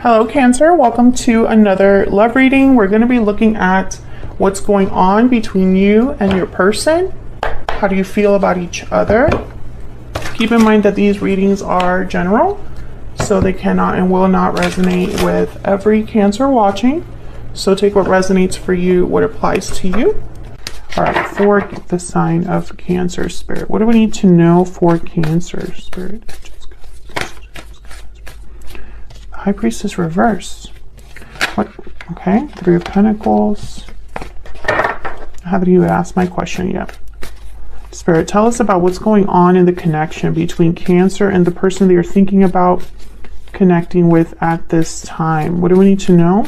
Hello, Cancer. Welcome to another love reading. We're going to be looking at what's going on between you and your person. How do you feel about each other? Keep in mind that these readings are general, so they cannot and will not resonate with every Cancer watching. So take what resonates for you, what applies to you. All right, for the sign of Cancer, Spirit. What do we need to know for Cancer, Spirit? High Priestess reverse. What? Okay, Three of Pentacles. I haven't even asked my question yet. Spirit, tell us about what's going on in the connection between Cancer and the person that you're thinking about connecting with at this time. What do we need to know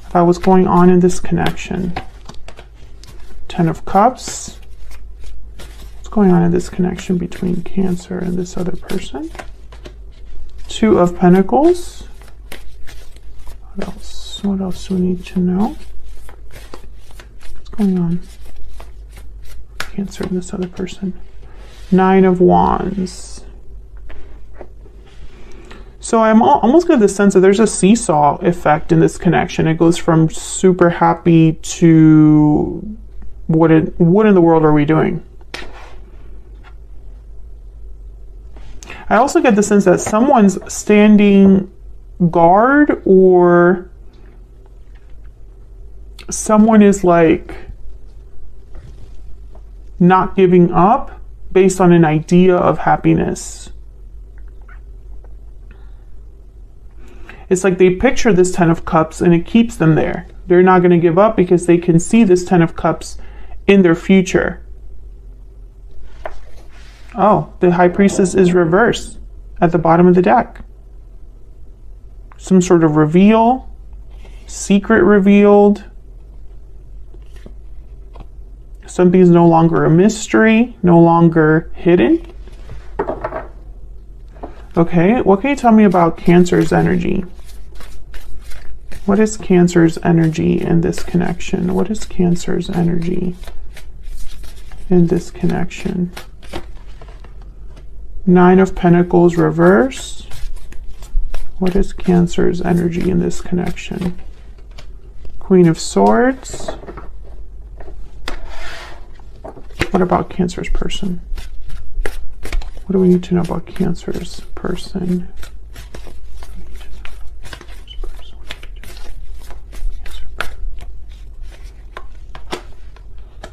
about what's going on in this connection? Ten of Cups. What's going on in this connection between Cancer and this other person? Two of Pentacles. What else? What else do we need to know? What's going on? Cancer and this other person. Nine of Wands. So I'm almost getting the sense that there's a seesaw effect in this connection. It goes from super happy to what in the world are we doing? I also get the sense that someone's standing guard, or someone is like not giving up based on an idea of happiness. It's like they picture this Ten of Cups and it keeps them there. They're not going to give up because they can see this Ten of Cups in their future. Oh, the High Priestess is reversed at the bottom of the deck. Some sort of reveal, secret revealed. Something's no longer a mystery, no longer hidden. Okay, what can you tell me about Cancer's energy? What is Cancer's energy in this connection? What is Cancer's energy in this connection? Nine of Pentacles reverse. What is Cancer's energy in this connection? Queen of Swords. What about Cancer's person? What do we need to know about Cancer's person?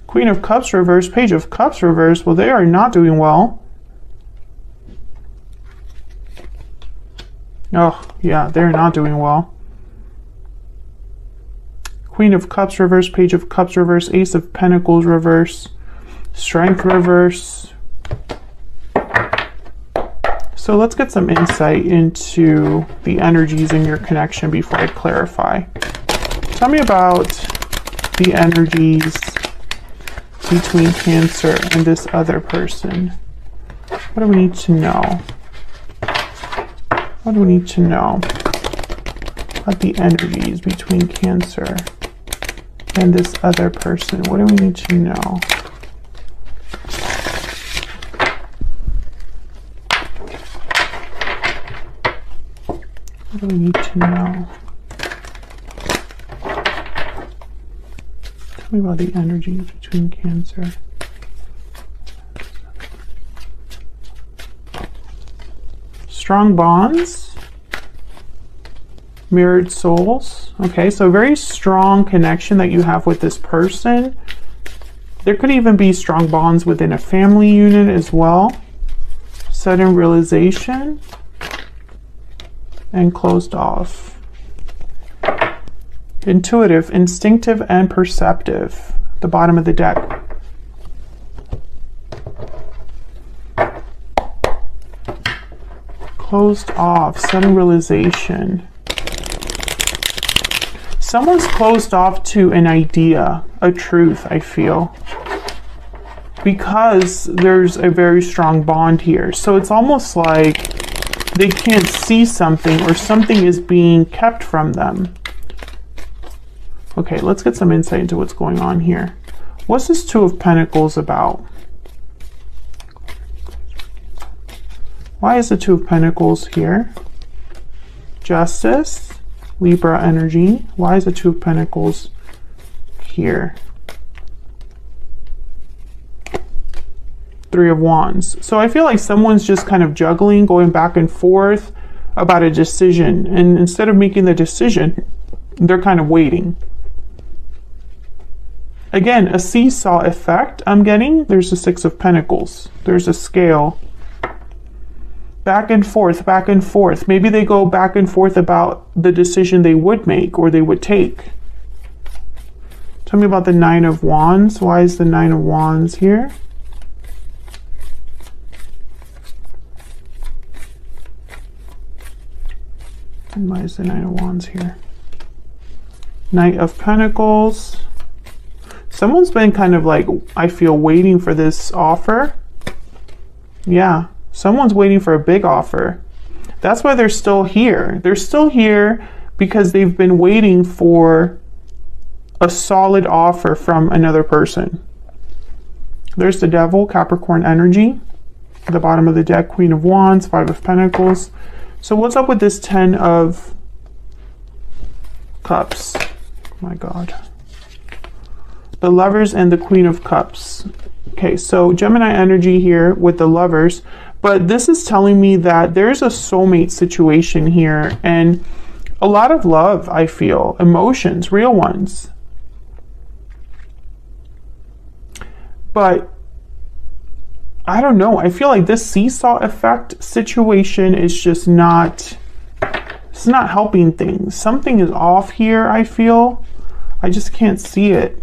Queen of Cups reverse, Page of Cups reverse. Well, they are not doing well. Oh, yeah, they're not doing well. Queen of Cups reverse, Page of Cups reverse, Ace of Pentacles reverse, Strength reverse. So let's get some insight into the energies in your connection before I clarify. Tell me about the energies between Cancer and this other person. What do we need to know? What do we need to know about the energies between Cancer and this other person? What do we need to know? What do we need to know? Tell me about the energies between Cancer. Strong bonds, mirrored souls. Okay, so very strong connection that you have with this person. There could even be strong bonds within a family unit as well. Sudden realization and closed off. Intuitive, instinctive, and perceptive. The bottom of the deck. Closed off, sudden realization. Someone's closed off to an idea, a truth, I feel. Because there's a very strong bond here. So it's almost like they can't see something, or something is being kept from them. Okay, let's get some insight into what's going on here. What's this Two of Pentacles about? Why is the Two of Pentacles here? Justice, Libra energy. Why is the Two of Pentacles here? Three of Wands. So I feel like someone's just kind of juggling, going back and forth about a decision. And instead of making the decision, they're kind of waiting. Again, a seesaw effect I'm getting. There's the Six of Pentacles. There's a scale. Back and forth, back and forth. Maybe they go back and forth about the decision they would make or they would take. Tell me about the Nine of Wands. Why is the Nine of Wands here? And why is the Nine of Wands here? Knight of Pentacles. Someone's been kind of like, I feel, waiting for this offer. Yeah, someone's waiting for a big offer. That's why they're still here. They're still here because they've been waiting for a solid offer from another person. There's the Devil, Capricorn energy. At the bottom of the deck, Queen of Wands, Five of Pentacles. So what's up with this Ten of Cups? Oh my God. The Lovers and the Queen of Cups. Okay, so Gemini energy here with the Lovers, but this is telling me that there's a soulmate situation here and a lot of love, I feel, emotions, real ones. But I don't know, I feel like this seesaw effect situation is just not, it's not helping things. Something is off here, I feel. I just can't see it.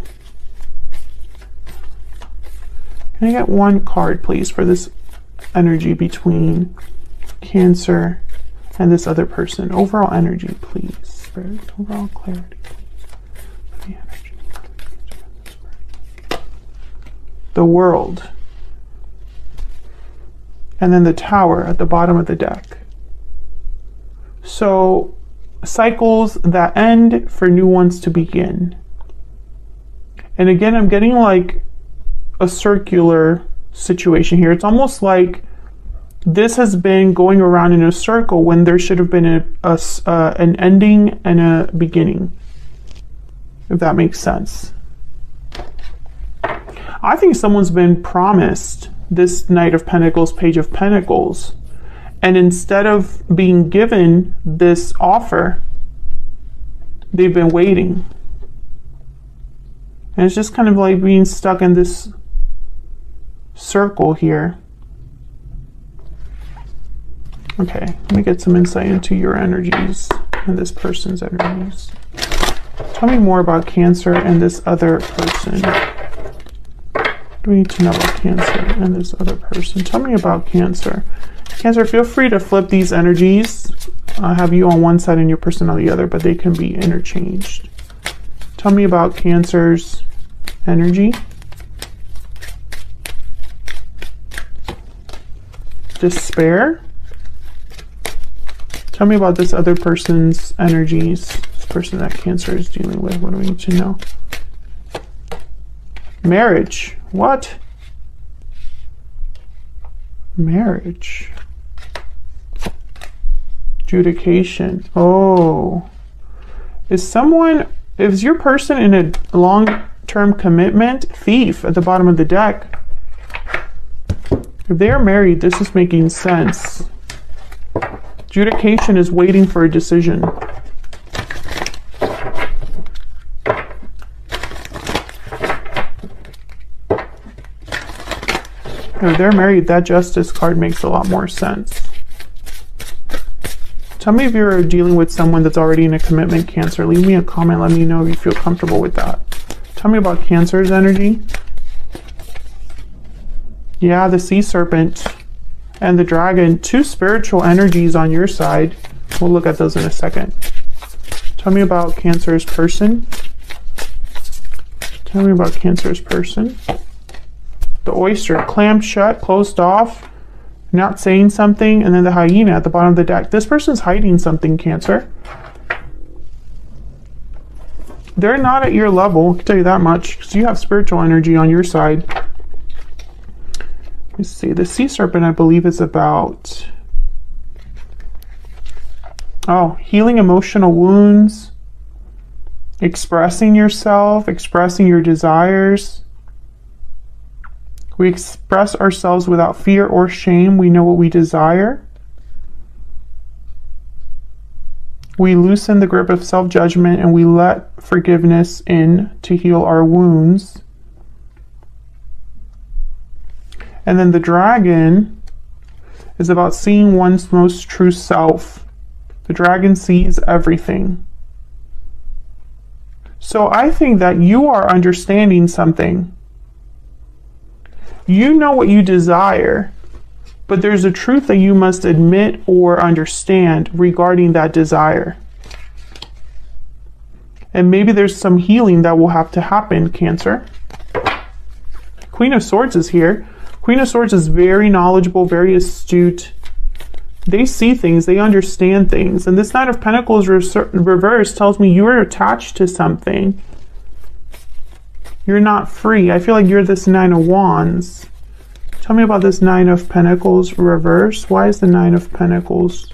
Can I get one card, please, for this energy between Cancer and this other person? Overall energy, please. Spirit, overall clarity, please. The World. And then the Tower at the bottom of the deck. So, cycles that end for new ones to begin. And again, I'm getting like a circular situation here. It's almost like this has been going around in a circle when there should have been an ending and a beginning, if that makes sense. I think someone's been promised this Knight of Pentacles, Page of Pentacles, and instead of being given this offer, they've been waiting. And it's just kind of like being stuck in this circle here. Okay, let me get some insight into your energies and this person's energies. Tell me more about Cancer and this other person. What do we need to know about Cancer and this other person? Tell me about Cancer. Cancer, feel free to flip these energies. I'll have you on one side and your person on the other, but they can be interchanged. Tell me about Cancer's energy. Despair. Tell me about this other person's energies. This person that Cancer is dealing with. What do we need to know? Marriage. What? Marriage. Adjudication. Oh. Is your person in a long-term commitment? Thief at the bottom of the deck. If they are married, this is making sense. Adjudication is waiting for a decision. If they're married, that Justice card makes a lot more sense. Tell me if you're dealing with someone that's already in a commitment, Cancer. Leave me a comment. Let me know if you feel comfortable with that. Tell me about Cancer's energy. Yeah, the Sea Serpent and the Dragon. Two spiritual energies on your side. We'll look at those in a second. Tell me about Cancer's person. Tell me about Cancer's person. The Oyster, clamped shut, closed off, not saying something, and then the Hyena at the bottom of the deck. This person's hiding something, Cancer. They're not at your level, I can tell you that much, because you have spiritual energy on your side. Let's see, the Sea Serpent, I believe, is about Oh, healing emotional wounds, expressing yourself, expressing your desires. We express ourselves without fear or shame. We know what we desire. We loosen the grip of self-judgment and we let forgiveness in to heal our wounds. And then the dragon is about seeing one's most true self. The dragon sees everything. So I think that you are understanding something. You know what you desire, but there's a truth that you must admit or understand regarding that desire. And maybe there's some healing that will have to happen, Cancer. Queen of Swords is here. Queen of Swords is very knowledgeable, very astute. They see things, they understand things. And this Knight of Pentacles reverse tells me you're attached to something. You're not free. I feel like you're this Nine of Wands. Tell me about this Nine of Pentacles reverse. Why is the Nine of Pentacles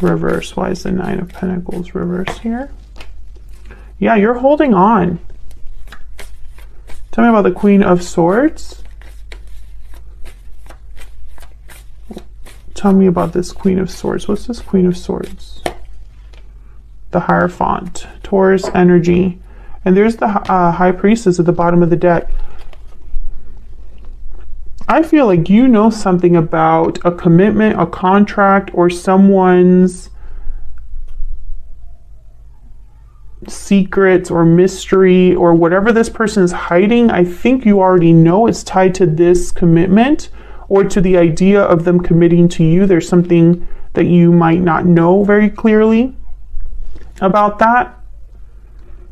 reverse? Why is the Nine of Pentacles reverse here? Yeah, you're holding on. Tell me about the Queen of Swords. Tell me about this Queen of Swords. What's this Queen of Swords? The Hierophant, Taurus energy. And there's the High Priestess at the bottom of the deck. I feel like you know something about a commitment, a contract, or someone's secrets or mystery or whatever this person is hiding. I think you already know it's tied to this commitment or to the idea of them committing to you. There's something that you might not know very clearly about that.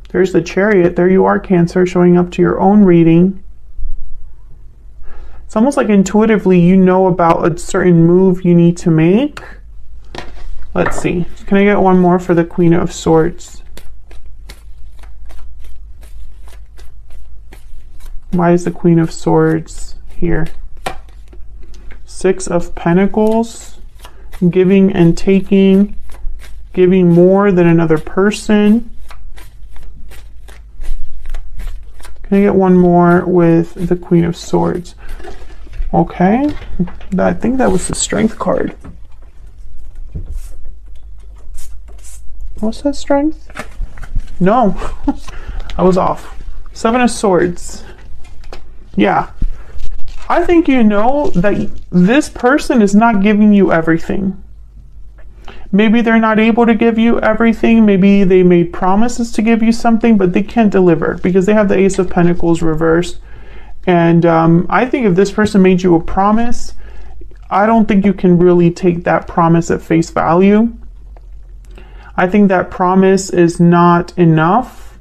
There's the Chariot. There you are, Cancer, showing up to your own reading. It's almost like intuitively you know about a certain move you need to make. Let's see. Can I get one more for the Queen of Swords? Why is the Queen of Swords here? Six of Pentacles. Giving and taking. Giving more than another person. Can I get one more with the Queen of Swords? Okay. I think that was the Strength card. What's that, Strength? No. I was off. Seven of Swords. Yeah. I think you know that this person is not giving you everything. Maybe they're not able to give you everything. Maybe they made promises to give you something, but they can't deliver because they have the Ace of Pentacles reversed. And I think if this person made you a promise, I don't think you can really take that promise at face value. I think that promise is not enough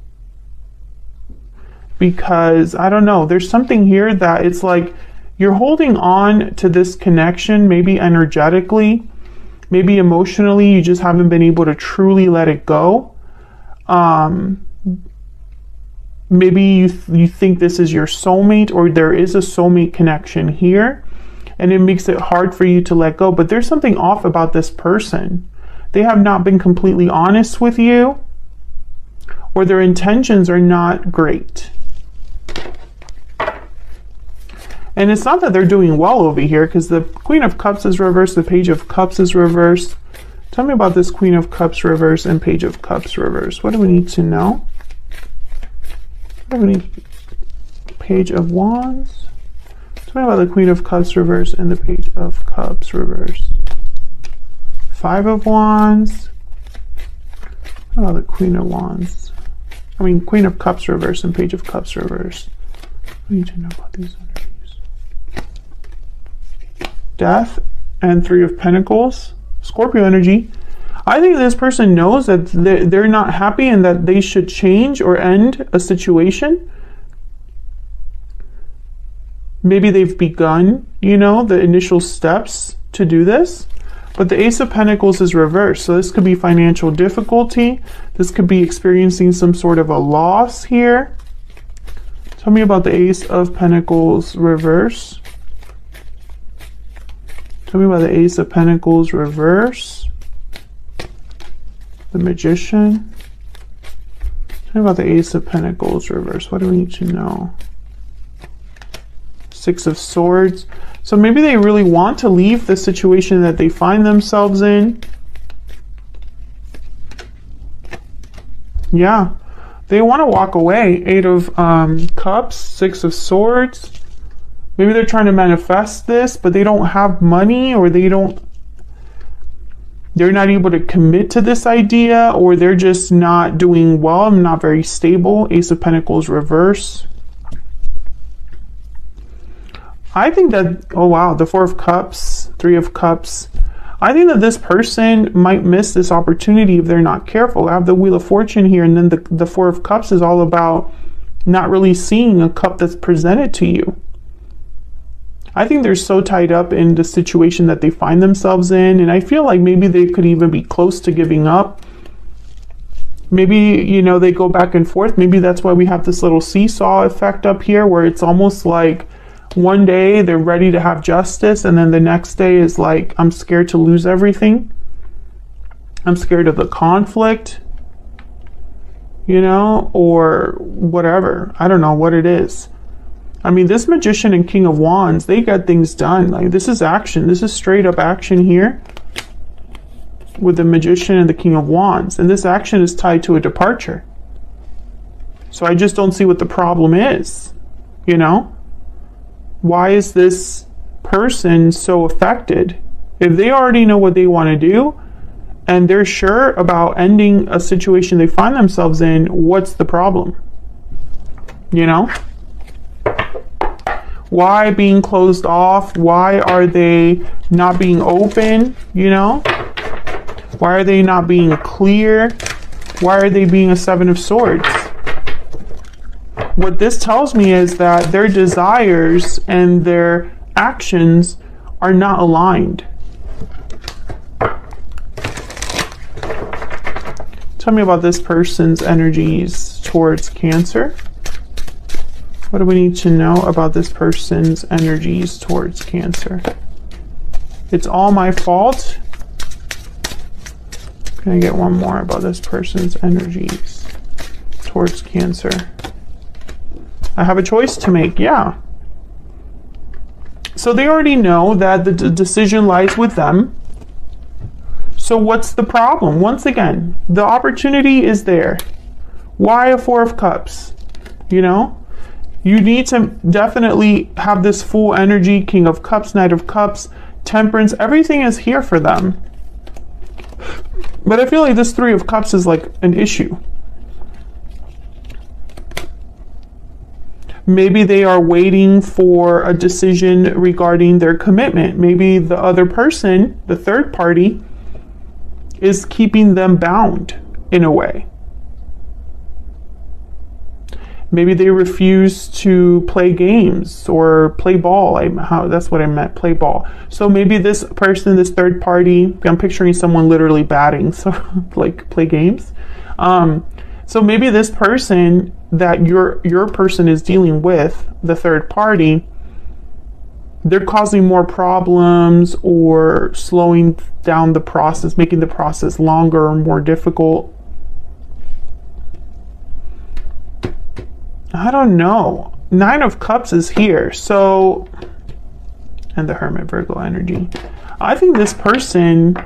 because, I don't know, there's something here that it's like you're holding on to this connection, maybe energetically, maybe emotionally, you just haven't been able to truly let it go. Maybe you think this is your soulmate, or there is a soulmate connection here, and it makes it hard for you to let go. But there's something off about this person. They have not been completely honest with you, or their intentions are not great. And it's not that they're doing well over here, because the Queen of Cups is reversed, the Page of Cups is reversed. Tell me about this Queen of Cups reversed and Page of Cups reversed. What do we need to know? What do we need? Page of Wands. Tell me about the Queen of Cups reversed and the Page of Cups reversed. Five of Wands. How about the Queen of Wands? I mean, Queen of Cups reversed and Page of Cups reversed. What do you need to know about these energies? Death and Three of Pentacles. Scorpio energy. I think this person knows that they're not happy and that they should change or end a situation. Maybe they've begun, you know, the initial steps to do this. But the Ace of Pentacles is reversed. So this could be financial difficulty. This could be experiencing some sort of a loss here. Tell me about the Ace of Pentacles reverse. Tell me about the Ace of Pentacles reverse. The Magician. Tell me about the Ace of Pentacles reverse. What do we need to know? Six of Swords. So maybe they really want to leave the situation that they find themselves in. Yeah. They want to walk away. Eight of Cups, Six of Swords. Maybe they're trying to manifest this, but they don't have money, or they're not able to commit to this idea, or they're just not doing well and not very stable. Ace of Pentacles reverse. I think that, oh wow, the Four of Cups, Three of Cups. I think that this person might miss this opportunity if they're not careful. I have the Wheel of Fortune here, and then the Four of Cups is all about not really seeing a cup that's presented to you. I think they're so tied up in the situation that they find themselves in, and I feel like maybe they could even be close to giving up. Maybe, you know, they go back and forth. Maybe that's why we have this little seesaw effect up here, where it's almost like one day they're ready to have justice, and then the next day is like, I'm scared to lose everything. I'm scared of the conflict, you know, or whatever. I don't know what it is. I mean, this Magician and King of Wands, they get things done. Like, this is action. This is straight up action here with the Magician and the King of Wands. And this action is tied to a departure. So I just don't see what the problem is, you know? Why is this person so affected? If they already know what they want to do and they're sure about ending a situation they find themselves in, what's the problem? You know? Why being closed off? Why are they not being open? You know? Why are they not being clear? Why are they being a Seven of Swords? What this tells me is that their desires and their actions are not aligned. Tell me about this person's energies towards Cancer. What do we need to know about this person's energies towards Cancer? It's all my fault. Can I get one more about this person's energies towards Cancer? I have a choice to make, yeah. So they already know that the decision lies with them. So what's the problem? Once again, the opportunity is there. Why a Four of Cups? You know? You need to definitely have this full energy. King of Cups, Knight of Cups, Temperance. Everything is here for them. But I feel like this Three of Cups is like an issue. Maybe they are waiting for a decision regarding their commitment. Maybe the other person, the third party, is keeping them bound in a way. Maybe they refuse to play games or play ball. That's what I meant, play ball. So maybe this person, this third party, I'm picturing someone literally batting, so like play games. So maybe this person that your person is dealing with, the third party, they're causing more problems or slowing down the process, making the process longer or more difficult. I don't know. Nine of Cups is here, so, and the Hermit, Virgo energy. I think this person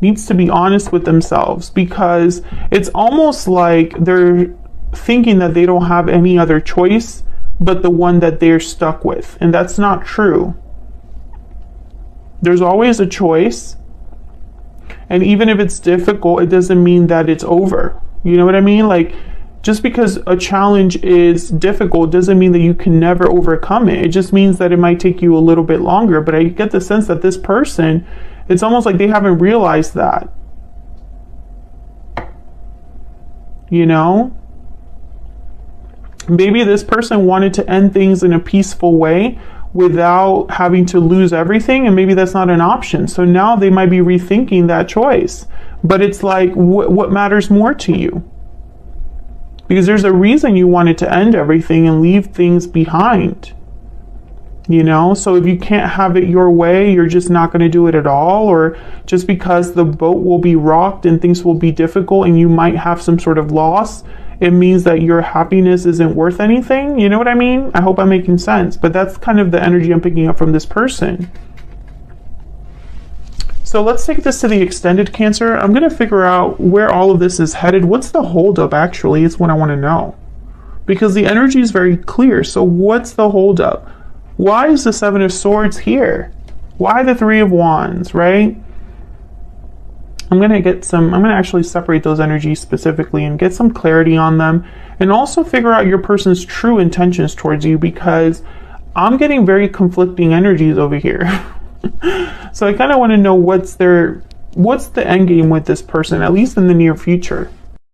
needs to be honest with themselves, because it's almost like they're thinking that they don't have any other choice but the one that they're stuck with, and that's not true. There's always a choice, and even if it's difficult, it doesn't mean that it's over. You know what I mean? Like, just because a challenge is difficult doesn't mean that you can never overcome it. It just means that it might take you a little bit longer. But I get the sense that this person, it's almost like they haven't realized that. You know? Maybe this person wanted to end things in a peaceful way without having to lose everything, and maybe that's not an option. So now they might be rethinking that choice. But it's like, what matters more to you? Because there's a reason you wanted to end everything and leave things behind. You know, so if you can't have it your way, you're just not going to do it at all, or just because the boat will be rocked and things will be difficult and you might have some sort of loss, it means that your happiness isn't worth anything. You know what I mean? I hope I'm making sense, but that's kind of the energy I'm picking up from this person. So let's take this to the extended Cancer. I'm going to figure out where all of this is headed. What's the holdup, actually? It's what I want to know. Because the energy is very clear. So what's the holdup? Why is the Seven of Swords here? Why the Three of Wands, right? I'm going to actually separate those energies specifically and get some clarity on them, and also figure out your person's true intentions towards you, because I'm getting very conflicting energies over here. So I kind of want to know what's the end game with this person, at least in the near future.